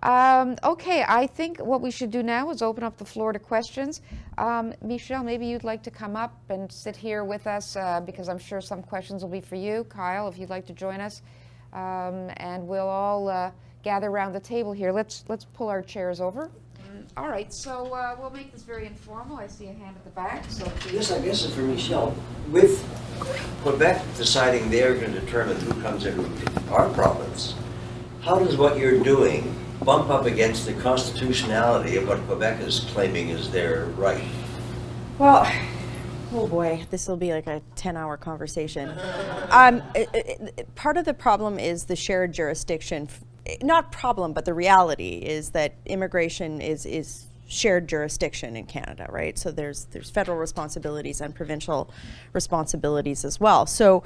Okay, I think what we should do now is open up the floor to questions. Michelle, maybe you'd like to come up and sit here with us because I'm sure some questions will be for you. Kyle, if you'd like to join us, and we'll all gather around the table here. Let's pull our chairs over. All right, so we'll make this very informal. I see a hand at the back. So please. Yes, I guess it's for Michelle. With Quebec deciding they're going to determine who comes into our province, how does what you're doing bump up against the constitutionality of what Quebec is claiming is their right? Well, oh boy, this will be like a 10-hour conversation. Part of the problem is the shared jurisdiction. Not problem, but the reality is that immigration is shared jurisdiction in Canada, right? So there's federal responsibilities and provincial responsibilities as well. So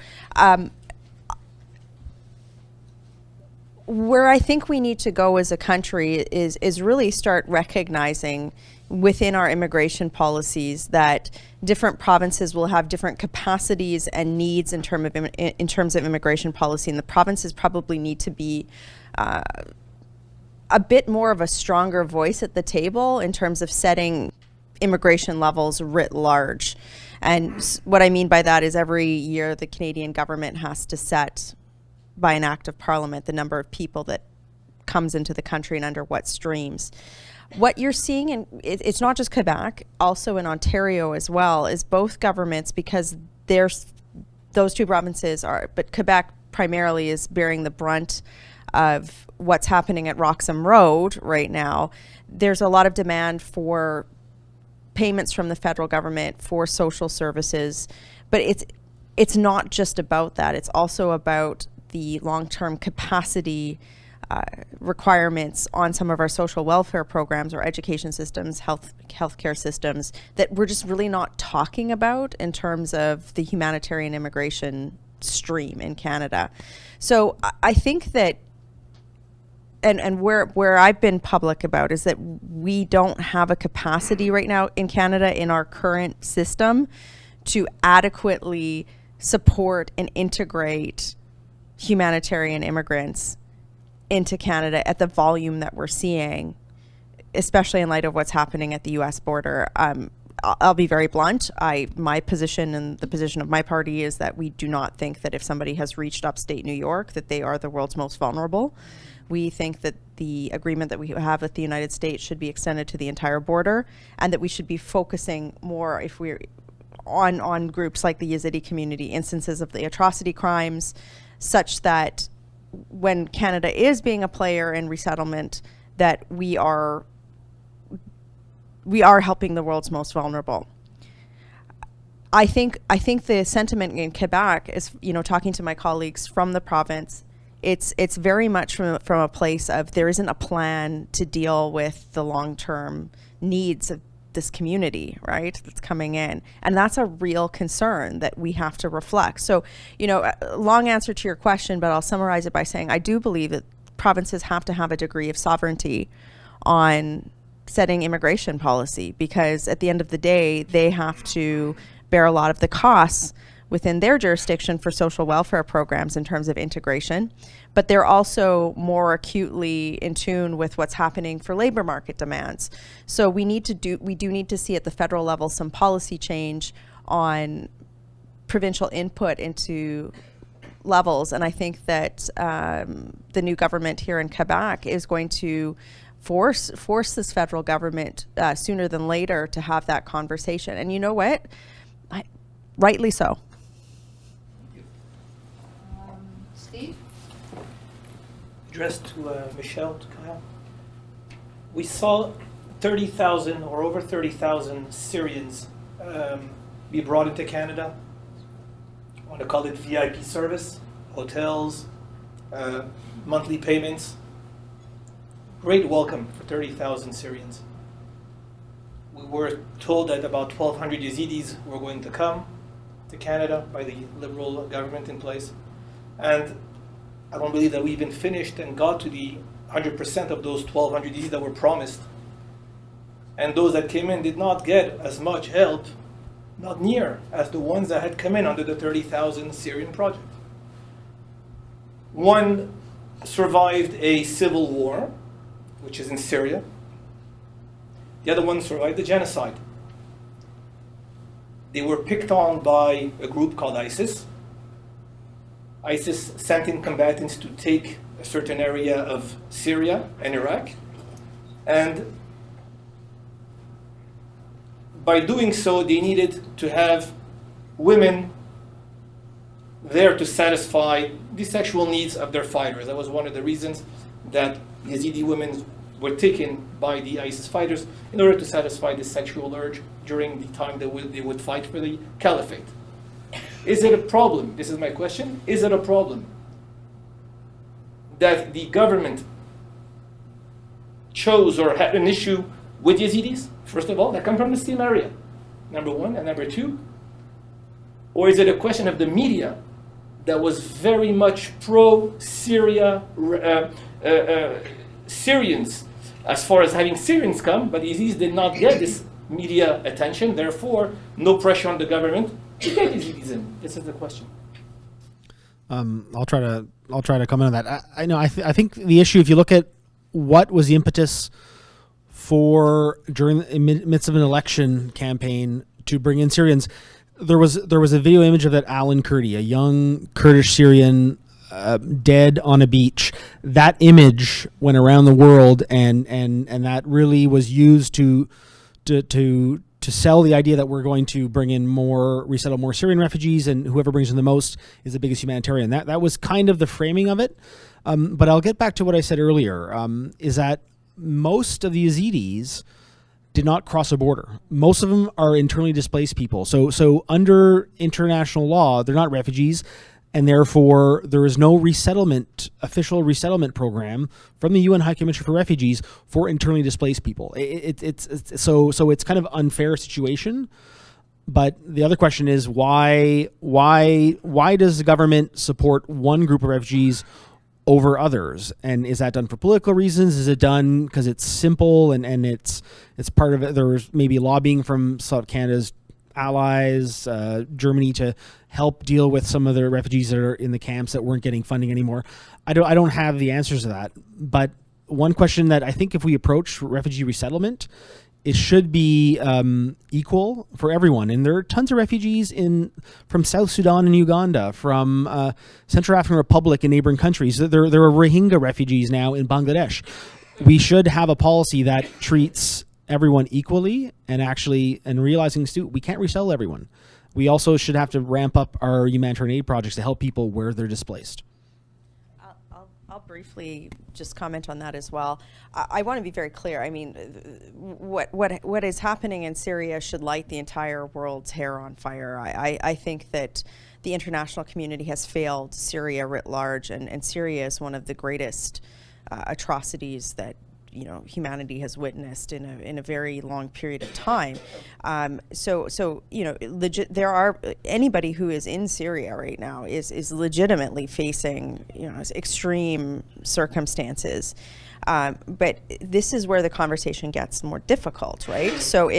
where I think we need to go as a country is really start recognizing within our immigration policies that different provinces will have different capacities and needs in terms of immigration policy, and the provinces probably need to be a bit more of a stronger voice at the table in terms of setting immigration levels writ large. And what I mean by that is every year the Canadian government has to set by an act of parliament the number of people that comes into the country and under what streams. What you're seeing, and it's not just Quebec, also in Ontario as well, is both governments, because those two provinces are, but Quebec primarily is bearing the brunt of what's happening at Roxham Road right now. There's a lot of demand for payments from the federal government for social services, but it's not just about that. It's also about the long-term capacity requirements on some of our social welfare programs or education systems, healthcare systems that we're just really not talking about in terms of the humanitarian immigration stream in Canada. So I think that and where I've been public about is that we don't have a capacity right now in Canada in our current system to adequately support and integrate humanitarian immigrants into Canada at the volume that we're seeing, especially in light of what's happening at the US border. I'll be very blunt. My position and the position of my party is that we do not think that if somebody has reached upstate New York that they are the world's most vulnerable. We think that the agreement that we have with the United States should be extended to the entire border, and that we should be focusing more, if we're on groups like the Yezidi community, instances of the atrocity crimes, such that when Canada is being a player in resettlement, that we are helping the world's most vulnerable. I think the sentiment in Quebec is, talking to my colleagues from the province, it's very much from a place of there isn't a plan to deal with the long-term needs of this community, right, that's coming in. And that's a real concern that we have to reflect. So, a long answer to your question, but I'll summarize it by saying I do believe that provinces have to have a degree of sovereignty on setting immigration policy, because at the end of the day, they have to bear a lot of the costs within their jurisdiction for social welfare programs in terms of integration, but they're also more acutely in tune with what's happening for labor market demands. So we do need to see at the federal level some policy change on provincial input into levels, and I think that the new government here in Quebec is going to force this federal government sooner than later to have that conversation. And you know what? Rightly so. Steve? Addressed to Michelle, to Kyle. We saw 30,000 or over 30,000 Syrians be brought into Canada. I want to call it VIP service, hotels, monthly payments. Great welcome for 30,000 Syrians. We were told that about 1,200 Yezidis were going to come to Canada by the Liberal government in place. And I don't believe that we even finished and got to the 100% of those 1,200 Yezidis that were promised. And those that came in did not get as much help, not near, as the ones that had come in under the 30,000 Syrian project. One survived a civil war, which is in Syria. The other one survived the genocide. They were picked on by a group called ISIS. ISIS sent in combatants to take a certain area of Syria and Iraq. And by doing so, they needed to have women there to satisfy the sexual needs of their fighters. That was one of the reasons that Yazidi women were taken by the ISIS fighters in order to satisfy the sexual urge during the time they would fight for the caliphate. Is it a problem? This is my question. Is it a problem that the government chose or had an issue with Yazidis, first of all, that come from the same area, number one, and number two? Or is it a question of the media that was very much pro-Syria, Syrians, as far as having Syrians come, but Yazidis did not get this media attention, therefore, no pressure on the government to get Yazidis in? This is the question. I'll try to comment on that. I think the issue, if you look at what was the impetus for during the midst of an election campaign to bring in Syrians, there was a video image of that Alan Kurdi, a young Kurdish Syrian, dead on a beach. That image went around the world, and that really was used to sell the idea that we're going to resettle more Syrian refugees, and whoever brings in the most is the biggest humanitarian. That was kind of the framing of it. But I'll get back to what I said earlier, is that most of the Yezidis did not cross a border. Most of them are internally displaced people. So under international law, they're not refugees, and therefore there is no official resettlement program from the UN High Commissioner for Refugees for internally displaced people. So it's kind of unfair situation. But the other question is why does the government support one group of refugees over others? And is that done for political reasons? Is it done because it's simple and it's part of it? There's maybe lobbying from South Canada's allies, Germany, to help deal with some of the refugees that are in the camps that weren't getting funding anymore. I don't have the answers to that. But one question that I think if we approach refugee resettlement, it should be equal for everyone. And there are tons of refugees from South Sudan and Uganda, from Central African Republic and neighboring countries. There are Rohingya refugees now in Bangladesh. We should have a policy that treats everyone equally, and realizing too, we can't resettle everyone. We also should have to ramp up our humanitarian aid projects to help people where they're displaced. I'll briefly just comment on that as well. I want to be very clear. I mean, what is happening in Syria should light the entire world's hair on fire. I think that the international community has failed Syria writ large, and Syria is one of the greatest atrocities that humanity has witnessed in a very long period of time. There are anybody who is in Syria right now is legitimately facing extreme circumstances. But this is where the conversation gets more difficult, right? So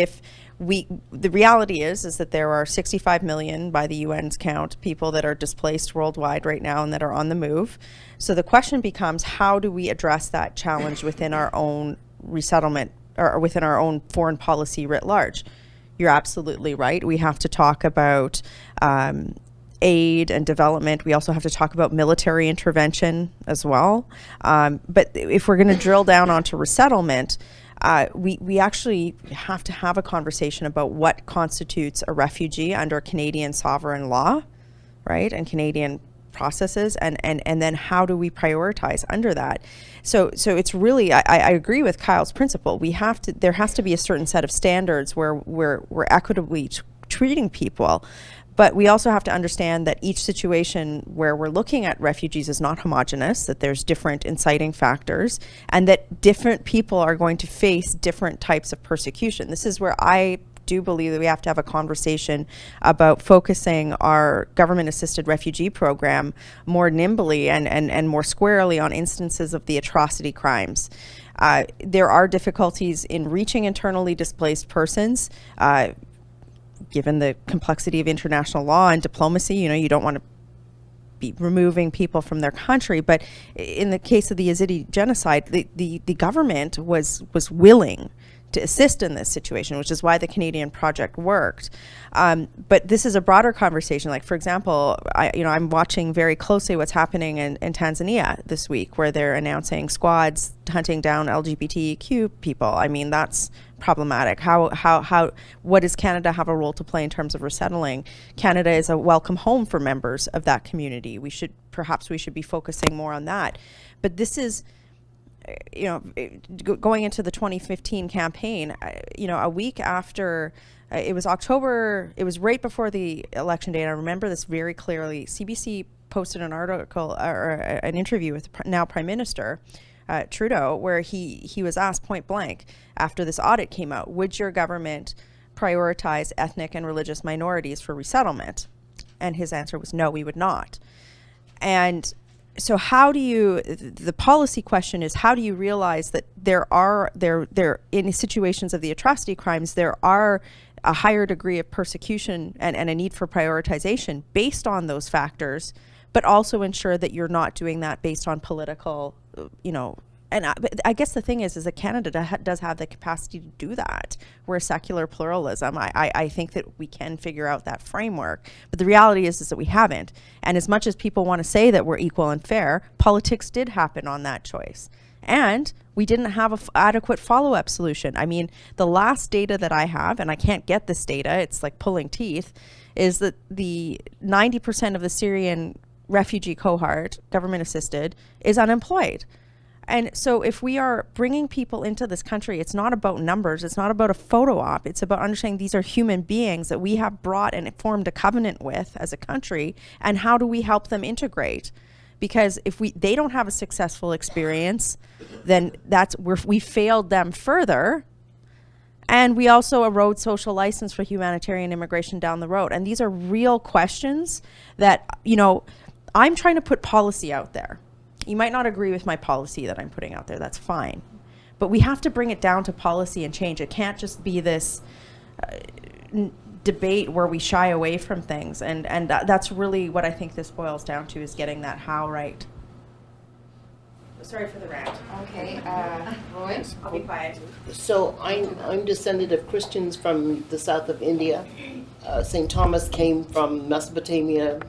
the reality is that there are 65 million, by the UN's count, people that are displaced worldwide right now and that are on the move. So the question becomes, how do we address that challenge within our own resettlement or within our own foreign policy writ large? You're absolutely right. We have to talk about aid and development. We also have to talk about military intervention as well. But if we're going to drill down onto resettlement, we actually have to have a conversation about what constitutes a refugee under Canadian sovereign law, right, and Canadian processes, and then how do we prioritize under that? So it's really, I agree with Kyle's principle. There has to be a certain set of standards where we're equitably treating people. But we also have to understand that each situation where we're looking at refugees is not homogenous, that there's different inciting factors, and that different people are going to face different types of persecution. This is where I do believe that we have to have a conversation about focusing our government-assisted refugee program more nimbly and more squarely on instances of the atrocity crimes. There are difficulties in reaching internally displaced persons, given the complexity of international law and diplomacy. You don't want to be removing people from their country. But in the case of the Yazidi genocide, the government was willing to assist in this situation, which is why the Canadian project worked. But this is a broader conversation. Like, for example, I'm watching very closely what's happening in Tanzania this week, where they're announcing squads hunting down LGBTQ people. I mean, that's problematic. What does Canada have a role to play in terms of resettling? Canada is a welcome home for members of that community. We should be focusing more on that. But this is, going into the 2015 campaign, a week after, it was October, it was right before the election day, and I remember this very clearly. CBC posted an article or an interview with now Prime Minister Trudeau, where he was asked point blank after this audit came out, would your government prioritize ethnic and religious minorities for resettlement? And his answer was no, we would not. And so the policy question is, how do you realize that there in situations of the atrocity crimes, there are a higher degree of persecution and a need for prioritization based on those factors, but also ensure that you're not doing that based on political, but I guess the thing is that Canada does have the capacity to do that. We're a secular pluralism. I think that we can figure out that framework. But the reality is that we haven't. And as much as people want to say that we're equal and fair, politics did happen on that choice. And we didn't have an adequate follow-up solution. I mean, the last data that I have, and I can't get this data, it's like pulling teeth, is that the 90% of the Syrian refugee cohort, government assisted, is unemployed. And so if we are bringing people into this country, it's not about numbers, it's not about a photo op, it's about understanding these are human beings that we have brought and formed a covenant with as a country, and how do we help them integrate? Because if they don't have a successful experience, then we failed them further, and we also erode social license for humanitarian immigration down the road. And these are real questions that, I'm trying to put policy out there. You might not agree with my policy that I'm putting out there, that's fine. But we have to bring it down to policy and change. It can't just be this debate where we shy away from things. And that's really what I think this boils down to, is getting that how right. Sorry for the rant. Okay, Roy? I'll be quiet. So I'm descended of Christians from the south of India. St. Thomas came from Mesopotamia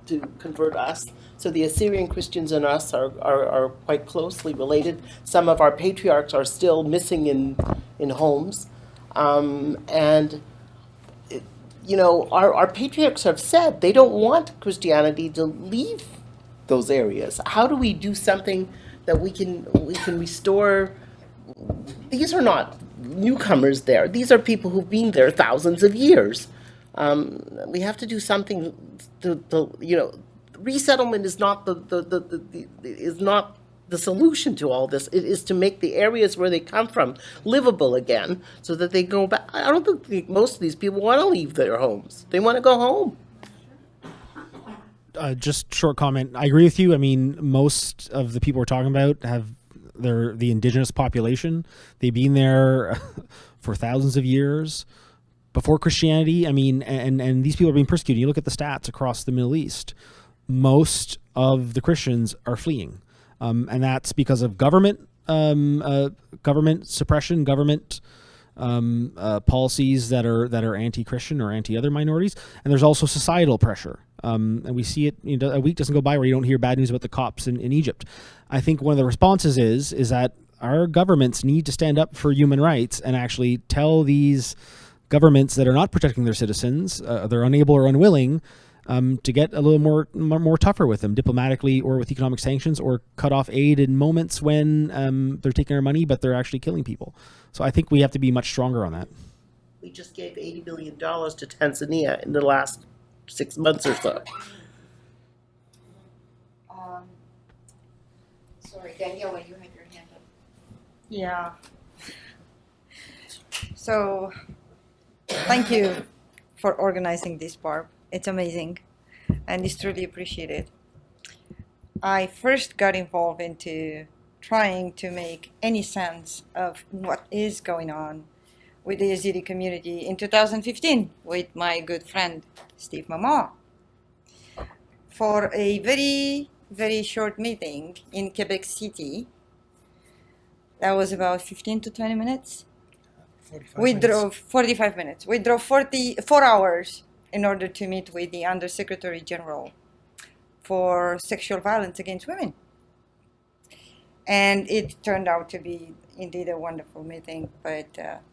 to convert us. So the Assyrian Christians and us are quite closely related. Some of our patriarchs are still missing in homes. Our patriarchs have said they don't want Christianity to leave those areas. How do we do something that we can restore? These are not newcomers there. These are people who've been there thousands of years. We have to do something to resettlement is not the solution to all this. It is to make the areas where they come from livable again, so that they go back. I don't think most of these people want to leave their homes. They want to go home. Just short comment. I agree with you. I mean, most of the people we're talking about they're the indigenous population. They've been there for thousands of years before Christianity. I mean, and these people are being persecuted. You look at the stats across the Middle East. Most of the Christians are fleeing, and that's because of government suppression, government policies that are anti-Christian or anti-other minorities, and there's also societal pressure. And we see it. A week doesn't go by where you don't hear bad news about the cops in Egypt. I think one of the responses is that our governments need to stand up for human rights and actually tell these governments that are not protecting their citizens, they're unable or unwilling, to get a little more tougher with them diplomatically or with economic sanctions, or cut off aid in moments when they're taking our money but they're actually killing people. So I think we have to be much stronger on that. We just gave $80 million to Tanzania in the last 6 months or so. Sorry, Daniela, you had your hand up. Yeah. So, thank you for organizing this, Barb. It's amazing, and it's truly appreciated. I first got involved into trying to make any sense of what is going on with the Yazidi community in 2015 with my good friend Steve Mama. for a very, very short meeting in Quebec City. That was about 15 to 20 minutes. 45 We minutes. drove 45 minutes. We drove 4 hours in order to meet with the Undersecretary General for sexual violence against women. And it turned out to be indeed a wonderful meeting, but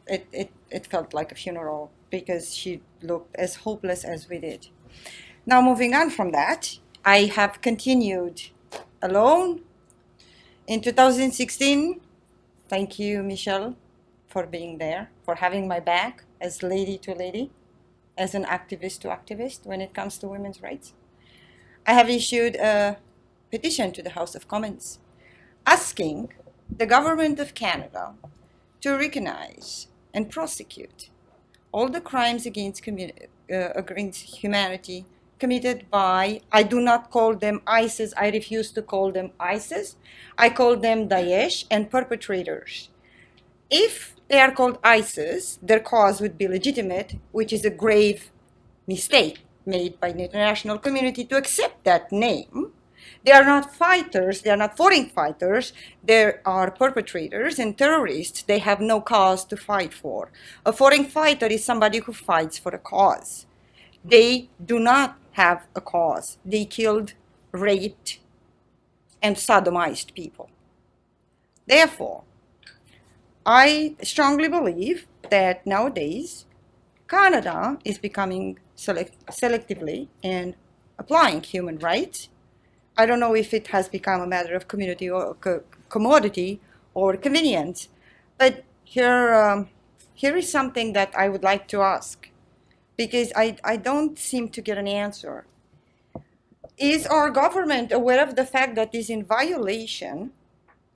it felt like a funeral because she looked as hopeless as we did. Now, moving on from that, I have continued alone. In 2016, thank you, Michelle, for being there, for having my back as lady to lady, as an activist to activist when it comes to women's rights. I have issued a petition to the House of Commons asking the government of Canada to recognize and prosecute all the crimes against humanity committed by, I do not call them ISIS, I refuse to call them ISIS, I call them Daesh and perpetrators. If they are called ISIS, their cause would be legitimate, which is a grave mistake made by the international community to accept that name. They are not fighters, they are not foreign fighters, they are perpetrators and terrorists. They have no cause to fight for. A foreign fighter is somebody who fights for a cause. They do not have a cause. They killed, raped, and sodomized people. Therefore, I strongly believe that nowadays Canada is becoming selectively and applying human rights. I don't know if it has become a matter of community or commodity or convenience, but here is something that I would like to ask, because I don't seem to get an answer. Is our government aware of the fact that is in violation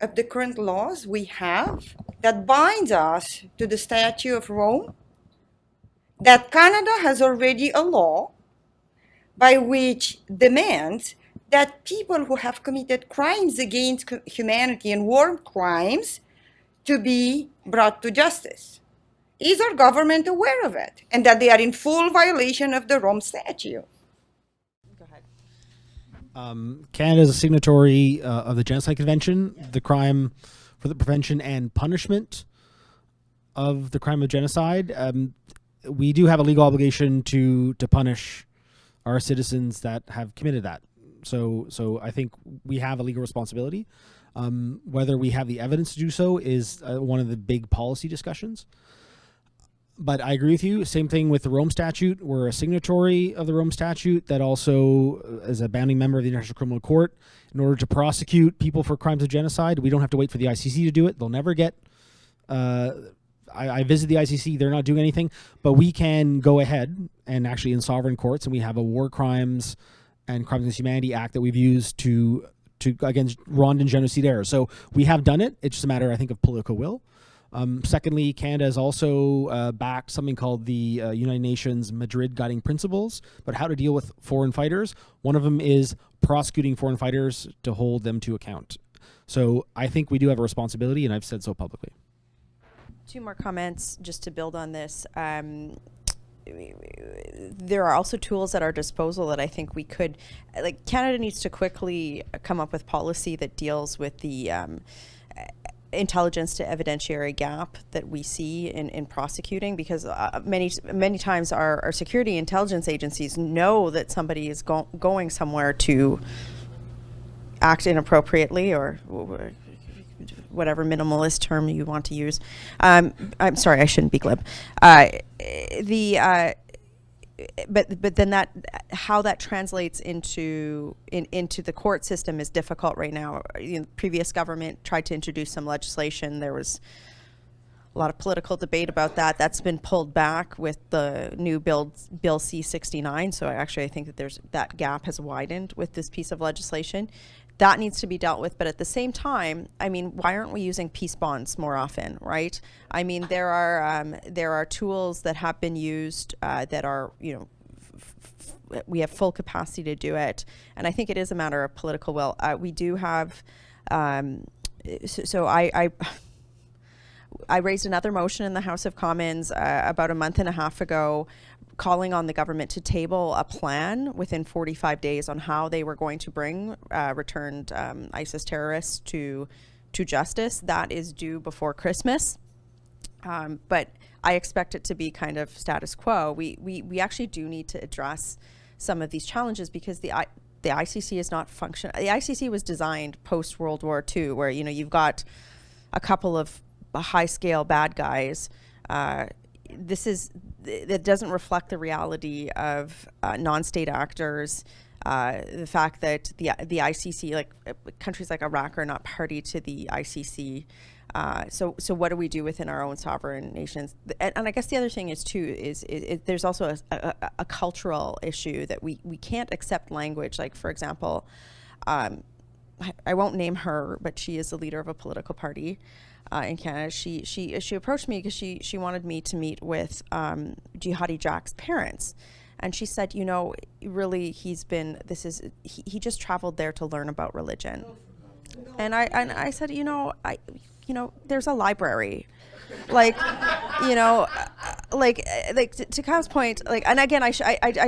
of the current laws we have that binds us to the Statute of Rome? That Canada has already a law by which demands that people who have committed crimes against humanity and war crimes to be brought to justice. Is our government aware of it and that they are in full violation of the Rome Statute? Go ahead. Canada is a signatory of the Genocide Convention, the crime for the prevention and punishment of the crime of genocide. We do have a legal obligation to punish our citizens that have committed that. So I think we have a legal responsibility. Whether we have the evidence to do so is one of the big policy discussions. But I agree with you. Same thing with the Rome Statute. We're a signatory of the Rome Statute that also, as a bounding member of the International Criminal Court, in order to prosecute people for crimes of genocide, we don't have to wait for the ICC to do it. They'll never get... I visit the ICC. They're not doing anything. But we can go ahead and actually in sovereign courts, and we have a war crimes and Crimes Against Humanity Act that we've used to against Rwandan genocidaires. So we have done it. It's just a matter, I think, of political will. Secondly, Canada has also backed something called the United Nations Madrid Guiding Principles, but how to deal with foreign fighters. One of them is prosecuting foreign fighters to hold them to account. So I think we do have a responsibility, and I've said so publicly. 2 more comments just to build on this. There are also tools at our disposal that I think we could, like Canada needs to quickly come up with policy that deals with the intelligence to evidentiary gap that we see in prosecuting, because many times our security intelligence agencies know that somebody is going somewhere to act inappropriately or whatever minimalist term you want to use. I'm sorry, I shouldn't be glib. But then how that translates into the court system is difficult right now. The previous government tried to introduce some legislation. There was a lot of political debate about that. That's been pulled back with the new Bill C-69. So I think that that gap has widened with this piece of legislation. That needs to be dealt with, but at the same time, why aren't we using peace bonds more often, right? There are tools that have been used that are, we have full capacity to do it, and I think it is a matter of political will. We do have, so I raised another motion in the House of Commons about a month and a half ago, calling on the government to table a plan within 45 days on how they were going to bring returned ISIS terrorists to justice. That is due before Christmas. But I expect it to be kind of status quo. We actually do need to address some of these challenges because the ICC is not functional. The ICC was designed post World War II, where you've got a couple of high-scale bad guys. It doesn't reflect the reality of non-state actors. The fact that the ICC, like countries like Iraq, are not party to the ICC. So what do we do within our own sovereign nations? And I guess the other thing is too is there's also a cultural issue that we can't accept language. Like, for example, I won't name her, but she is the leader of a political party in Canada. She approached me because she wanted me to meet with Jihadi Jack's parents. And she said, really, he just traveled there to learn about religion. And I said, there's a library, like to Kyle's point, and again, I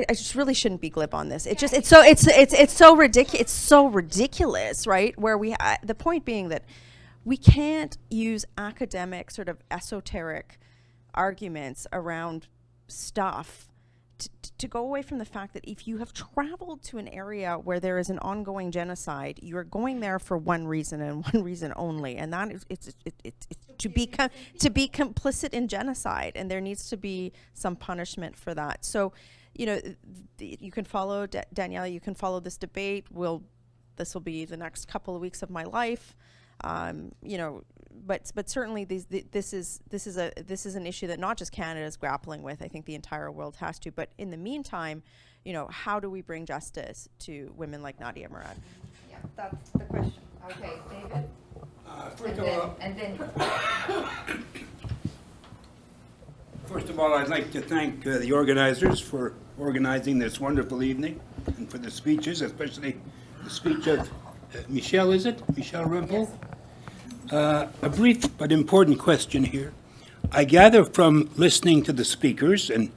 just really shouldn't be glib on this. It's so ridiculous, right? Where the point being that we can't use academic sort of esoteric arguments around stuff to go away from the fact that if you have traveled to an area where there is an ongoing genocide, you're going there for one reason and one reason only, and that is it's to be complicit in genocide, and there needs to be some punishment for that. So, you can follow Danielle. You can follow this debate. This will be the next couple of weeks of my life. But certainly this is an issue that not just Canada is grappling with. I think the entire world has to. But in the meantime, how do we bring justice to women like Nadia Murad? Yeah, that's the question. Okay, David. First of all, I'd like to thank the organizers for organizing this wonderful evening and for the speeches, especially the speech of Michelle Rempel. A brief but important question here. I gather from listening to the speakers and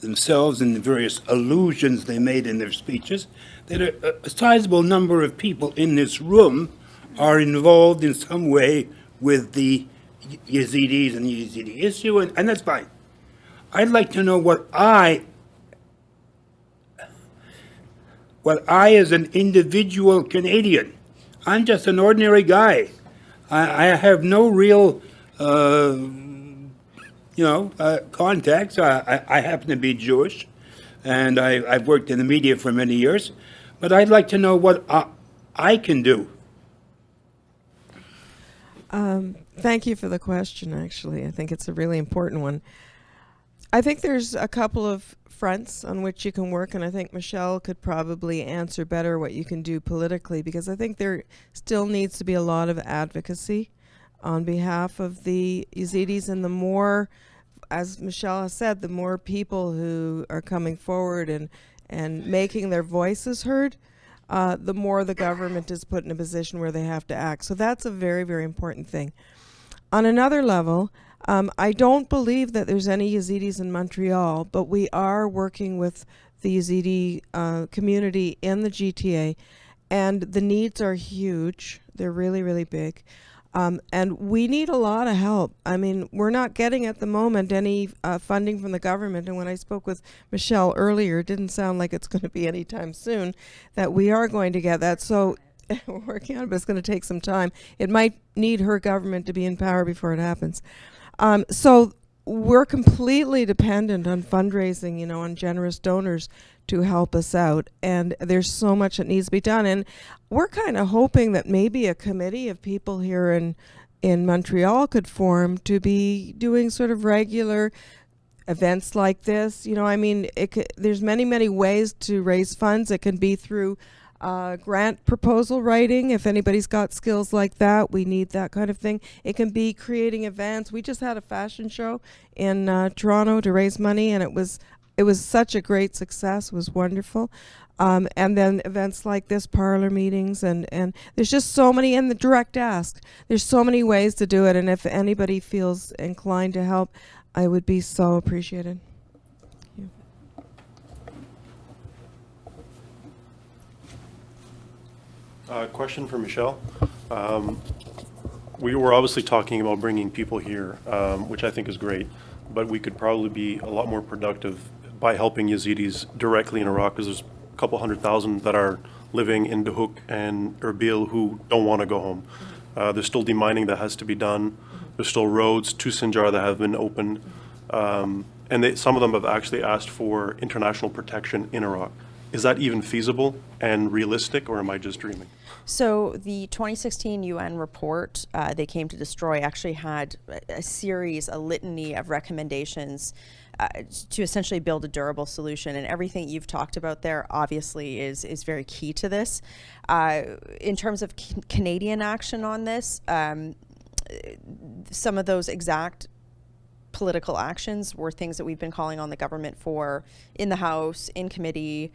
themselves and the various allusions they made in their speeches that a sizable number of people in this room are involved in some way with the Yezidis and the Yazidi issue, and that's fine. I'd like to know what I as an individual Canadian, I'm just an ordinary guy. I have no real, contacts. I happen to be Jewish, and I've worked in the media for many years. But I'd like to know what I can do. Thank you for the question, actually. I think it's a really important one. I think there's a couple of fronts on which you can work, and I think Michelle could probably answer better what you can do politically, because I think there still needs to be a lot of advocacy on behalf of the Yezidis, and the more, as Michelle has said, the more people who are coming forward and making their voices heard, the more the government is put in a position where they have to act. So that's a very, very important thing. On another level, I don't believe that there's any Yezidis in Montreal, but we are working with the Yazidi community in the GTA, and the needs are huge. They're really, really big. And we need a lot of help. I mean, we're not getting at the moment any funding from the government. And when I spoke with Michelle earlier, it didn't sound like it's going to be anytime soon that we are going to get that. So we're working on it, but it's going to take some time. It might need her government to be in power before it happens. So we're completely dependent on fundraising, on generous donors to help us out. And there's so much that needs to be done. And we're kind of hoping that maybe a committee of people here in Montreal could form to be doing sort of regular events like this. There's many, many ways to raise funds. It can be through grant proposal writing. If anybody's got skills like that, we need that kind of thing. It can be creating events. We just had a fashion show in Toronto to raise money, and it was such a great success. It was wonderful. And then events like this, parlor meetings, and there's just so many, and the direct ask. There's so many ways to do it, and if anybody feels inclined to help, I would be so appreciated. Thank you. Question for Michelle. We were obviously talking about bringing people here, which I think is great, but we could probably be a lot more productive by helping Yazidis directly in Iraq, because there's a couple 100,000 that are living in Duhok and Erbil who don't want to go home. There's still demining that has to be done. There's still roads to Sinjar that have been opened. And some of them have actually asked for international protection in Iraq. Is that even feasible and realistic, or am I just dreaming? So the 2016 UN report they came to destroy actually had a litany of recommendations to essentially build a durable solution, and everything you've talked about there obviously is very key to this. In terms of Canadian action on this, some of those exact political actions were things that we've been calling on the government for in the House, in committee.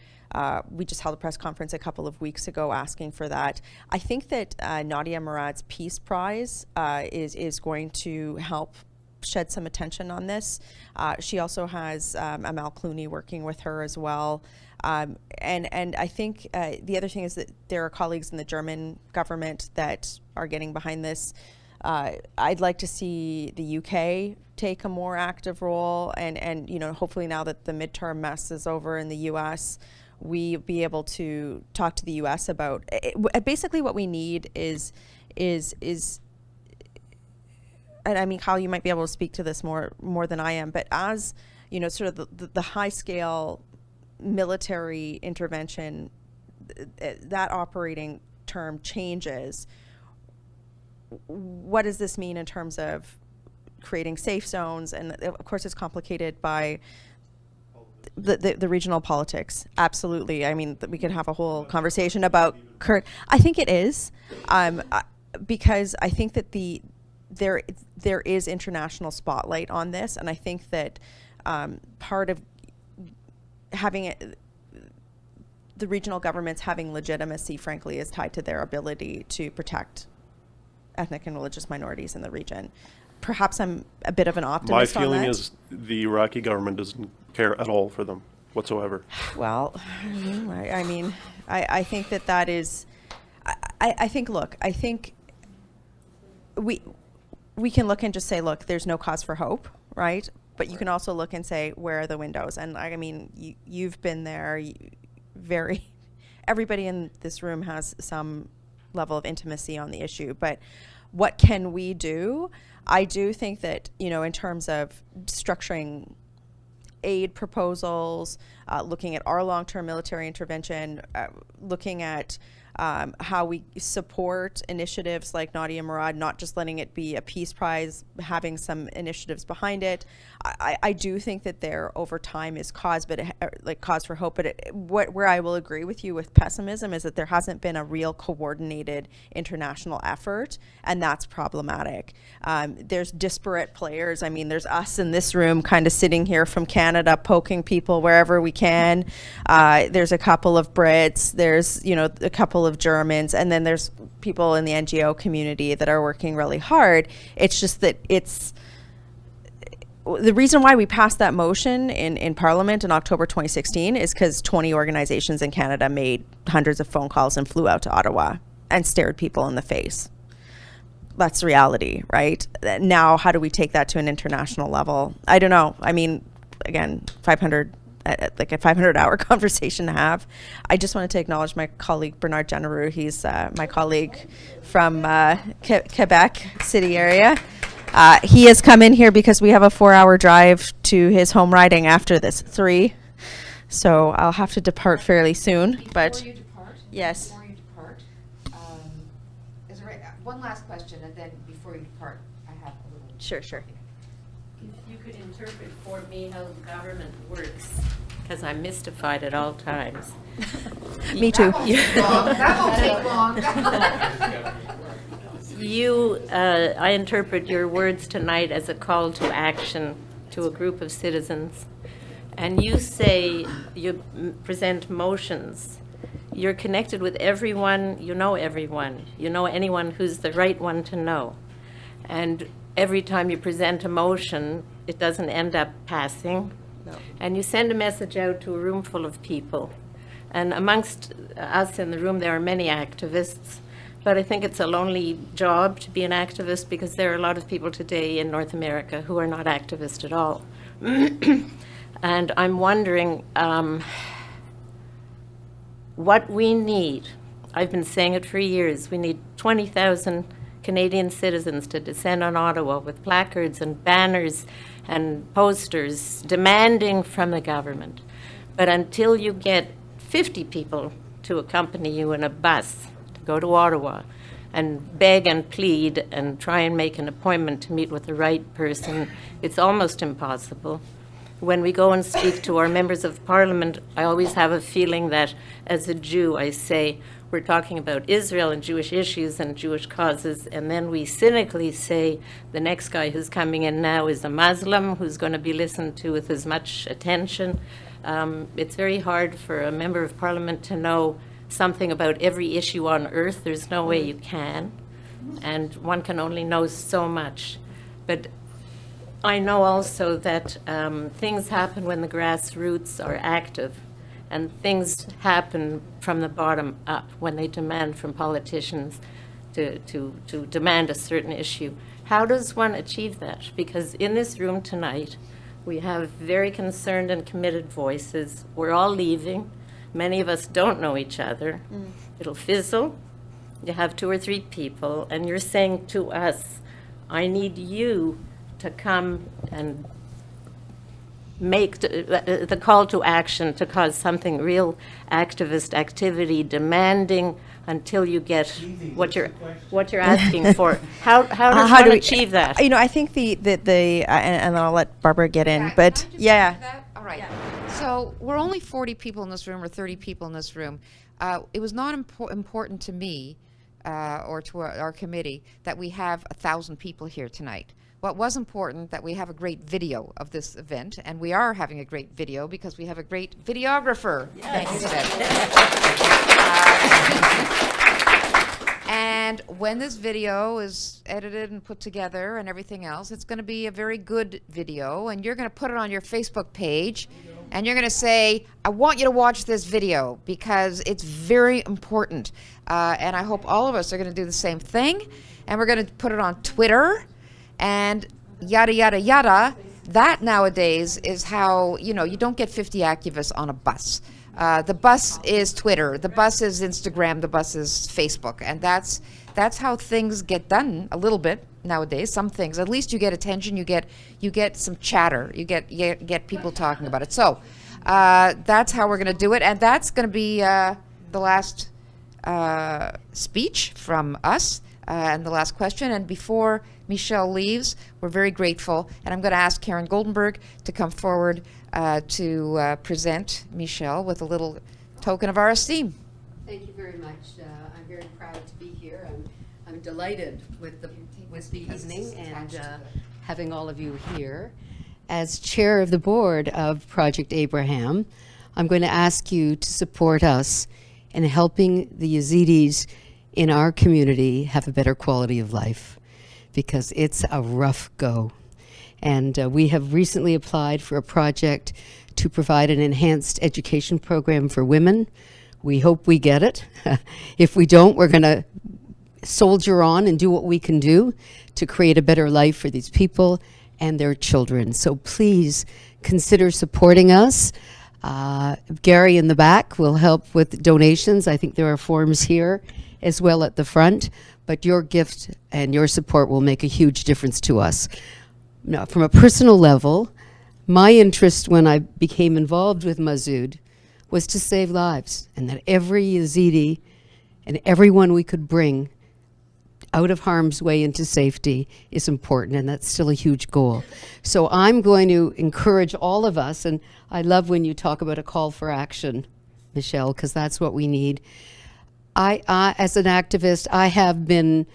We just held a press conference a couple of weeks ago asking for that. I think that Nadia Murad's Peace Prize is going to help shed some attention on this. She also has Amal Clooney working with her as well. And I think the other thing is that there are colleagues in the German government that are getting behind this. I'd like to see the UK take a more active role, and hopefully now that the midterm mess is over in the US, we be able to talk to the US about basically what we need is and I mean, Kyle, you might be able to speak to this more than I am, but as sort of the high scale military intervention, that operating term changes. What does this mean in terms of creating safe zones? And of course, it's complicated by the regional politics. Absolutely. I mean, we could have a whole conversation about I think it is, because I think that there is international spotlight on this, and I think that part of having the regional governments having legitimacy, frankly, is tied to their ability to protect ethnic and religious minorities in the region. Perhaps I'm a bit of an optimist on that. My feeling is the Iraqi government doesn't care at all for them whatsoever. Well, I mean, I think that is, I think we can look and just say, look, there's no cause for hope, right? But you can also look and say, where are the windows? And I mean, you've been there. Everybody in this room has some level of intimacy on the issue. But what can we do? I do think that, in terms of structuring aid proposals, looking at our long-term military intervention, looking at how we support initiatives like Nadia Murad, not just letting it be a peace prize, having some initiatives behind it. I do think that there over time is cause for hope. But where I will agree with you with pessimism is that there hasn't been a real coordinated international effort, and that's problematic. There's disparate players. I mean, there's us in this room kind of sitting here from Canada poking people wherever we can. There's a couple of Brits. There's, a couple of Germans, and then there's people in the NGO community that are working really hard. It's just that the reason why we passed that motion in Parliament in October 2016 is because 20 organizations in Canada made hundreds of phone calls and flew out to Ottawa and stared people in the face. That's reality, right? Now, how do we take that to an international level? I don't know. I mean, again, 500 like a 500-hour conversation to have. I just wanted to acknowledge my colleague Bernard Genereux. He's my colleague from Quebec City area. He has come in here because we have a 4-hour drive to his home riding after this, 3. So I'll have to depart fairly soon. But Before you depart, yes. Before you depart, is there one last question, and then before you depart, I have a little. Sure. If you could interpret for me how the government works, because I'm mystified at all times. Me too. That won't take long. I interpret your words tonight as a call to action to a group of citizens. And you say you present motions. You're connected with everyone. You know anyone who's the right one to know. And every time you present a motion, it doesn't end up passing. No. And you send a message out to a room full of people. And amongst us in the room, there are many activists. But I think it's a lonely job to be an activist because there are a lot of people today in North America who are not activists at all. And I'm wondering what we need. I've been saying it for years. We need 20,000 Canadian citizens to descend on Ottawa with placards and banners and posters demanding from the government. But until you get 50 people to accompany you in a bus to go to Ottawa and beg and plead and try and make an appointment to meet with the right person, it's almost impossible. When we go and speak to our members of parliament, I always have a feeling that as a Jew, I say, we're talking about Israel and Jewish issues and Jewish causes, and then we cynically say the next guy who's coming in now is a Muslim who's going to be listened to with as much attention. It's very hard for a member of parliament to know something about every issue on earth. There's no way you can, and one can only know so much. But I know also that things happen when the grassroots are active, and things happen from the bottom up when they demand from politicians to demand a certain issue. How does one achieve that? Because in this room tonight, we have very concerned and committed voices. We're all leaving. Many of us don't know each other. It'll fizzle. You have 2 or 3 people, and you're saying to us, I need you to come and make the call to action to cause something real activist activity, demanding until you get what you're asking for. How does one achieve that? You know, I think and then I'll let Barbara get in. But yeah. All right. So we're only 40 people in this room, or 30 people in this room. It was not important to me or to our committee that we have 1,000 people here tonight. What was important that we have a great video of this event, and we are having a great video because we have a great videographer. Yes. And when this video is edited and put together and everything else, it's going to be a very good video, and you're going to put it on your Facebook page, and you're going to say, I want you to watch this video because it's very important. And I hope all of us are going to do the same thing, and we're going to put it on Twitter and yada, yada, yada. That nowadays is how, you don't get 50 activists on a bus. The bus is Twitter, the bus is Instagram, the bus is Facebook, and that's how things get done a little bit nowadays. Some things, at least you get attention, you get some chatter, you get people talking about it. So that's how we're going to do it, and that's going to be the last speech from us and the last question. And before Michelle leaves, we're very grateful, and I'm going to ask Karen Goldenberg to come forward to present Michelle with a little token of our esteem. Thank you very much. I'm very proud to be here. I'm delighted with the evening and having all of you here. As chair of the board of Project Abraham, I'm going to ask you to support us in helping the Yezidis in our community have a better quality of life, because it's a rough go. And we have recently applied for a project to provide an enhanced education program for women. We hope we get it. If we don't, we're going to soldier on and do what we can do to create a better life for these people and their children. So please consider supporting us. Gary in the back will help with donations. I think there are forms here as well at the front, but your gift and your support will make a huge difference to us. Now, from a personal level, my interest when I became involved with Mozoud was to save lives, and that every Yazidi and everyone we could bring out of harm's way into safety is important, and that's still a huge goal. So I'm going to encourage all of us, and I love when you talk about a call for action, Michelle, because that's what we need. I, as an activist, I have been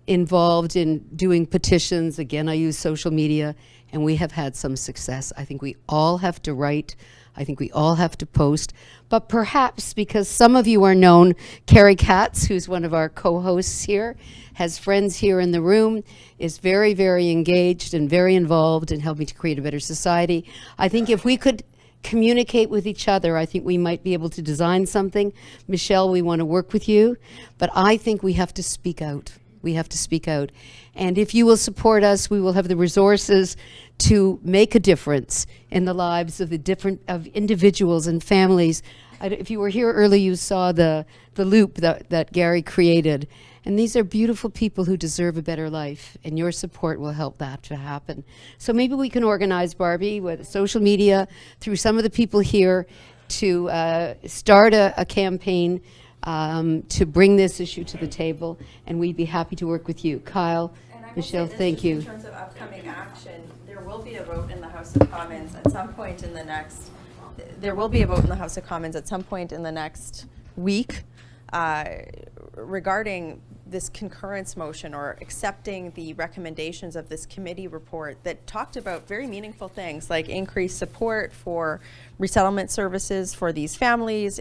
involved in doing petitions. Again, I use social media, and we have had some success. I think we all have to write. I think we all have to post. But perhaps because some of you are known, Carrie Katz, who's one of our co-hosts here, has friends here in the room, is very, very engaged and very involved in helping to create a better society. I think if we could communicate with each other, I think we might be able to design something. Michelle, we want to work with you, but I think we have to speak out. We have to speak out. And if you will support us, we will have the resources to make a difference in the lives of of individuals and families. If you were here earlier, you saw the loop that Gary created. And these are beautiful people who deserve a better life, and your support will help that to happen. So maybe we can organize, Barbie, with social media, through some of the people here, to start a campaign to bring this issue to the table, and we'd be happy to work with you. Kyle, Michelle, thank you. In terms of upcoming action, there will be a vote in the House of Commons at some point in the next. There will be a vote in the House of Commons at some point in the next week regarding this concurrence motion, or accepting the recommendations of this committee report that talked about very meaningful things like increased support for resettlement services for these families,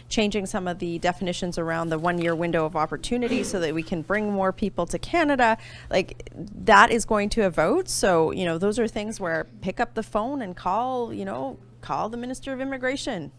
changing some of the definitions around the 1-year window of opportunity so that we can bring more people to Canada. Like, that is going to a vote. So, those are things where pick up the phone and call the Minister of Immigration.